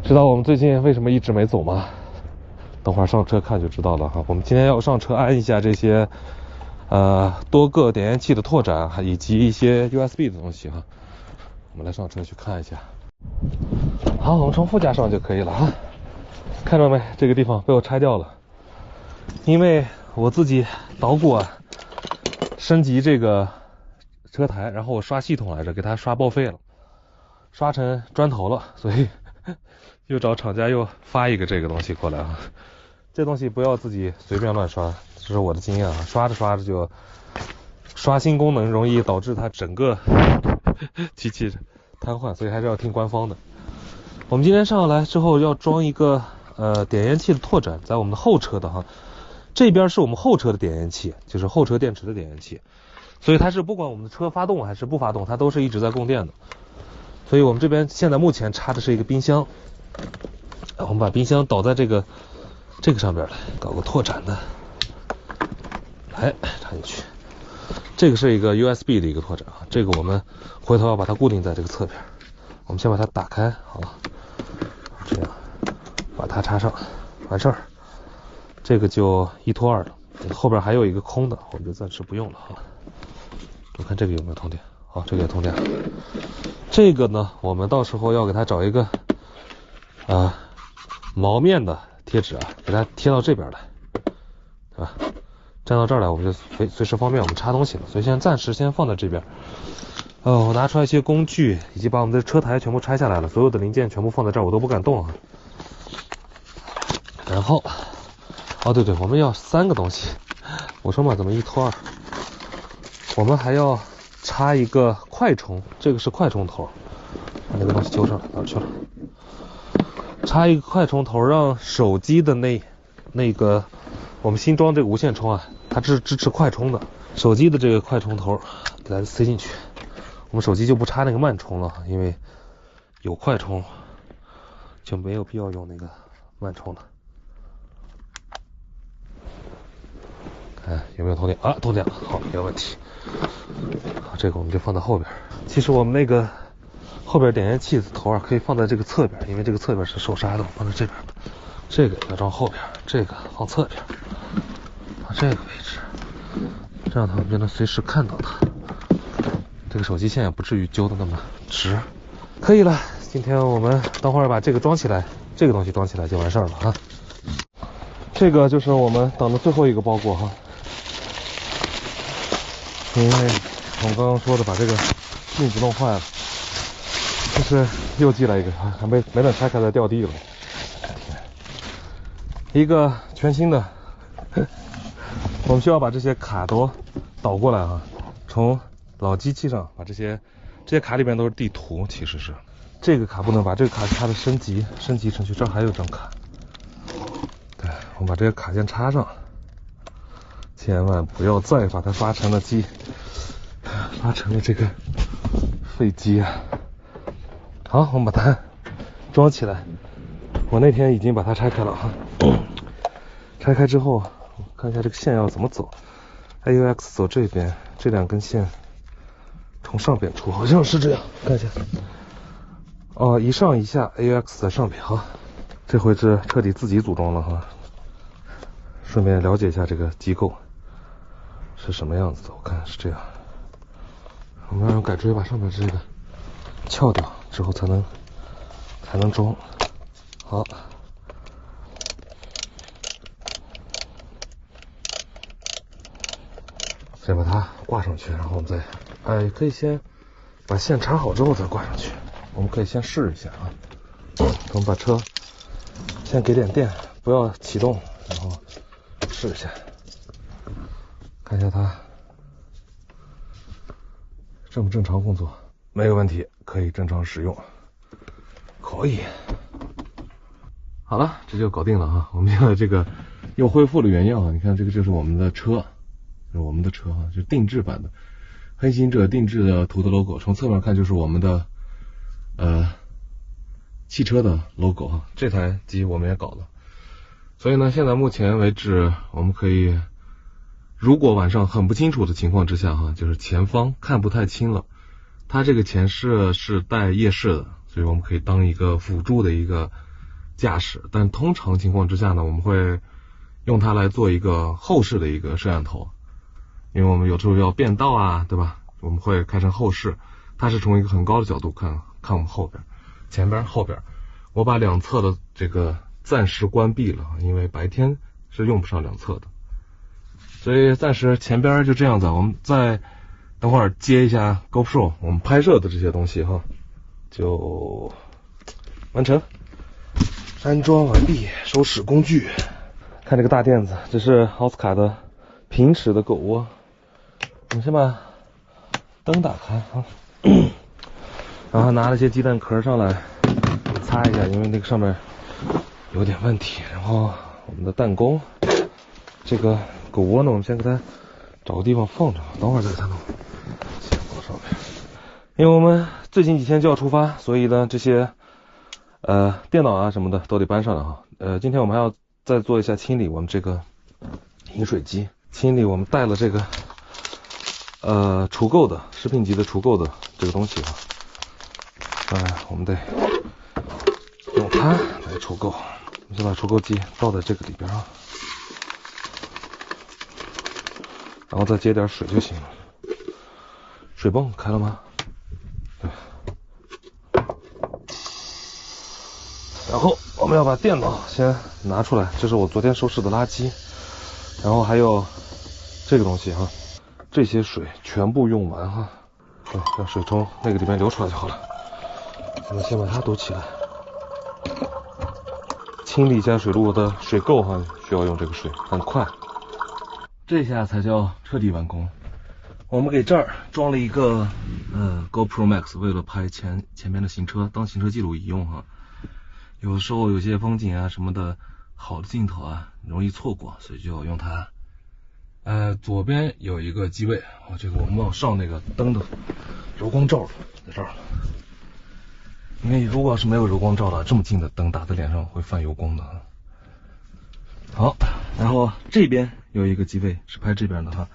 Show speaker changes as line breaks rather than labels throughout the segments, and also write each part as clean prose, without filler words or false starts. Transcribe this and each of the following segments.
知道我们最近为什么一直没走吗？等会儿上车看就知道了哈。我们今天要上车安一下这些多个点烟器的拓展，以及一些 USB 的东西哈。我们来上车去看一下。好，我们从副驾上就可以了哈。看到没？这个地方被我拆掉了，因为我自己捣鼓升级这个车台，然后我刷系统来着，给它刷报废了，刷成砖头了，所以又找厂家又发一个这个东西过来啊。这东西不要自己随便乱刷，这是我的经验啊。刷着刷着就刷新功能，容易导致它整个机器瘫痪，所以还是要听官方的。我们今天上来之后要装一个点烟器的拓展，在我们的后车的哈，这边是我们后车的点烟器，就是后车电池的点烟器，所以它是不管我们的车发动还是不发动，它都是一直在供电的。所以我们这边现在目前插的是一个冰箱，我们把冰箱倒在这个上边来，搞个拓展的，来插进去。这个是一个 USB 的一个拓展啊，这个我们回头要把它固定在这个侧边。我们先把它打开，好了，这样把它插上，完事儿。这个就1拖2的，后边还有一个空的，我们就暂时不用了哈。我看这个有没有通电？好，这个也通电。这个呢，我们到时候要给它找一个毛面的贴纸啊，给它贴到这边来，对吧？站到这儿来，我们就随时方便我们插东西了，所以现在暂时先放在这边。我拿出来一些工具，以及把我们的车台全部拆下来了，所有的零件全部放在这儿，我都不敢动啊。然后，对，我们要3个东西。我说嘛，怎么1拖2？我们还要插一个快充，这个是快充头，把那个东西揪上来，哪儿去了？插一个快充头，让手机的那个我们新装这个无线充啊，它是支持快充的，手机的这个快充头给它塞进去。我们手机就不插那个慢充了，因为有快充就没有必要用那个慢充了。看有没有通电啊？通电了，好，没有问题。好，这个我们就放在后边。其实我们那个后边点烟器的头可以放在这个侧边，因为这个侧边是受沙的，放在这边。这个要装后边，这个放侧边，放这个位置，这样它们就能随时看到它。这个手机线也不至于揪的那么直，可以了。今天我们等会儿把这个装起来，这个东西装起来就完事儿了哈。这个就是我们等的最后一个包裹哈，因为我们刚刚说的把这个镜子弄坏了，就是又寄来一个，还没等拆开它掉地了。一个全新的，我们需要把这些卡都导过来啊，从老机器上把这些卡里面都是地图，其实是这个卡不能把这个卡插的升级程序，这儿还有张卡。对，我们把这个卡先插上，千万不要再把它发成了这个废机啊。好，我们把它装起来。我那天已经把它拆开了哈，拆开之后看一下这个线要怎么走。AUX 走这边，这2根线从上边出，好像是这样，看一下。一上一下 AUX 在上边哈，这回是彻底自己组装了哈。顺便了解一下这个机构是什么样子的，我看是这样。我们要用改锥把上面这个撬掉之后才能装。好，先把它挂上去，然后我们再可以先把线插好之后再挂上去。我们可以先试一下啊。我们把车先给点电，不要启动，然后试一下，看一下它正不正常工作。没有问题，可以正常使用。可以。好了，这就搞定了啊！我们现在这个又恢复了原样啊！你看这个就是我们的车，这是我们的车啊，就是定制版的黑行者定制的图的 logo， 从侧面看就是我们的汽车的 logo 啊。这台机我们也搞了，所以呢，现在目前为止我们可以，如果晚上很不清楚的情况之下哈，就是前方看不太清了，它这个前视是带夜视的，所以我们可以当一个辅助的一个驾驶，但通常情况之下呢，我们会用它来做一个后视的一个摄像头，因为我们有时候要变道啊，对吧？我们会开成后视，它是从一个很高的角度看我们后边、前边、后边。我把两侧的这个暂时关闭了，因为白天是用不上两侧的，所以暂时前边就这样子。我们再等会儿接一下 GoPro 我们拍摄的这些东西哈，就完成。安装完毕，收拾工具。看这个大垫子，这是奥斯卡的平时的狗窝。我们先把灯打开啊，然后拿了些鸡蛋壳上来擦一下，因为那个上面有点问题。然后我们的弹弓，这个狗窝呢，我们先给它找个地方放着，等会儿再给它弄。先放上面，因为我们最近几天就要出发，所以呢，这些电脑啊什么的都得搬上来哈。今天我们还要再做一下清理，我们这个饮水机清理，我们带了这个除垢的食品级的除垢的这个东西哈。我们得用它来除垢。我们先把除垢剂倒在这个里边啊，然后再接点水就行了。水泵开了吗？对。然后我们要把电脑先拿出来，这是我昨天收拾的垃圾，然后还有这个东西哈，这些水全部用完哈，让水从那个里面流出来就好了。我们先把它堵起来，清理一下水路的水垢哈，需要用这个水，很快。这下才叫彻底完工。我们给这儿装了一个GoPro Max， 为了拍前面的行车当行车记录仪用哈。有时候有些风景啊什么的好的镜头啊容易错过，所以就要用它。左边有一个机位啊，这个我们要上那个灯的柔光罩在这儿。因为如果要是没有柔光罩的，这么近的灯打在脸上会泛油光的。好，然后这边有一个机位是拍这边的哈，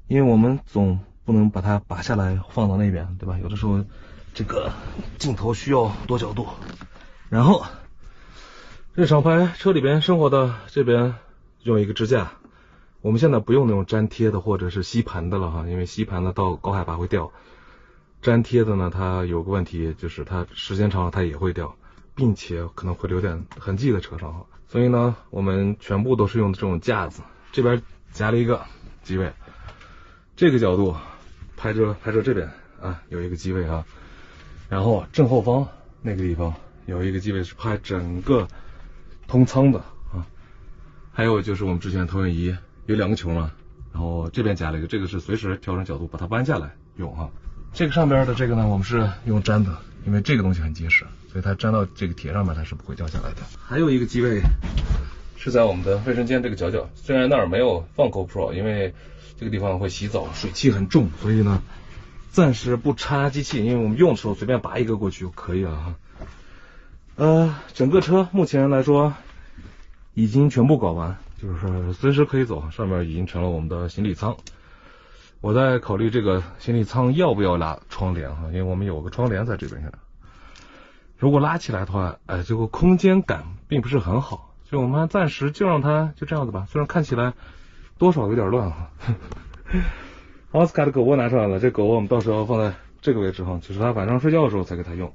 因为我们总不能把它拔下来放到那边，对吧？有的时候这个镜头需要多角度。然后日常拍车里边生活的这边用一个支架，我们现在不用那种粘贴的或者是吸盘的了哈，因为吸盘的到高海拔会掉，粘贴的呢它有个问题，就是它时间长了它也会掉，并且可能会留点痕迹在车上哈。所以呢我们全部都是用的这种架子，这边加了一个机位，这个角度拍摄这边啊有一个机位啊，然后正后方那个地方有一个机位是拍整个通舱的啊，还有就是我们之前投影仪有2个球嘛，然后这边加了一个，这个是随时调整角度把它弯下来用啊。这个上边的这个呢，我们是用粘的，因为这个东西很结实，所以它粘到这个铁上面它是不会掉下来的。还有一个机位是在我们的卫生间这个角角，虽然那儿没有放 GoPro， 因为这个地方会洗澡，水汽很重，所以呢暂时不插机器，因为我们用的时候随便拔一个过去就可以了哈。整个车目前来说已经全部搞完，就是随时可以走，上面已经成了我们的行李舱。我在考虑这个行李舱要不要拉窗帘哈，因为我们有个窗帘在这边。如果拉起来的话，这个空间感并不是很好，所以我们暂时就让它就这样子吧，虽然看起来多少有点乱哈。奥斯卡的狗窝拿出来了，这狗窝我们到时候放在这个位置哈，就是它晚上睡觉的时候才给它用，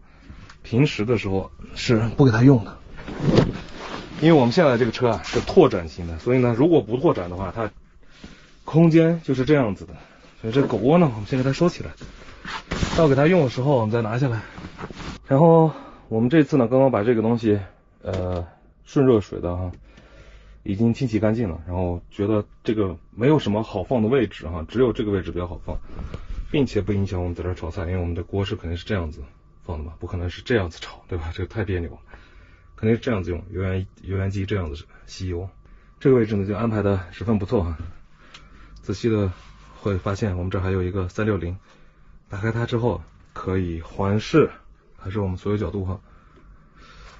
平时的时候是不给它用的。因为我们现在这个车啊是拓展型的，所以呢如果不拓展的话，它空间就是这样子的。所以这狗窝呢我们先给它收起来，到给它用的时候我们再拿下来。然后我们这次呢刚刚把这个东西顺热水的哈已经清洗干净了，然后觉得这个没有什么好放的位置哈，只有这个位置比较好放，并且不影响我们在这炒菜，因为我们的锅是肯定是这样子放的嘛，不可能是这样子炒，对吧？这个太别扭了，肯定是这样子用油烟机这样子吸油。这个位置呢就安排的十分不错哈，仔细的会发现我们这还有一个360，打开它之后可以环视，还是我们所有角度哈。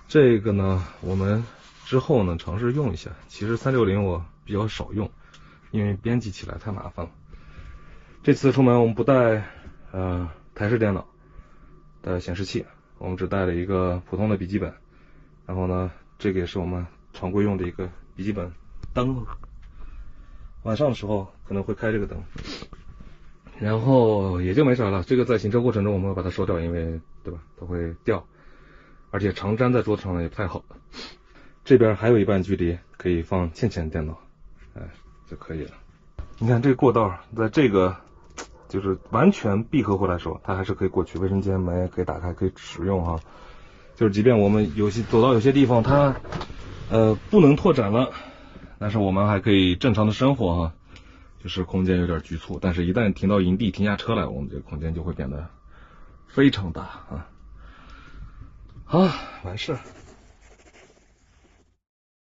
这个呢我们之后呢尝试用一下，其实360我比较少用，因为编辑起来太麻烦了。这次出门我们不带台式电脑的显示器，我们只带了一个普通的笔记本，然后呢，这个也是我们常规用的一个笔记本灯，晚上的时候可能会开这个灯。然后也就没啥了，这个在行车过程中我们会把它收掉，因为对吧，它会掉，而且常粘在桌子上也不太好。这边还有一半距离可以放倩倩的电脑，就可以了。你看这个过道，在这个就是完全闭合回来的时候，它还是可以过去，卫生间门也可以打开，可以使用哈。就是即便我们走到有些地方它不能拓展了，但是我们还可以正常的生活哈。就是空间有点局促，但是一旦停到营地停下车来，我们这个空间就会变得非常大啊。好，完事。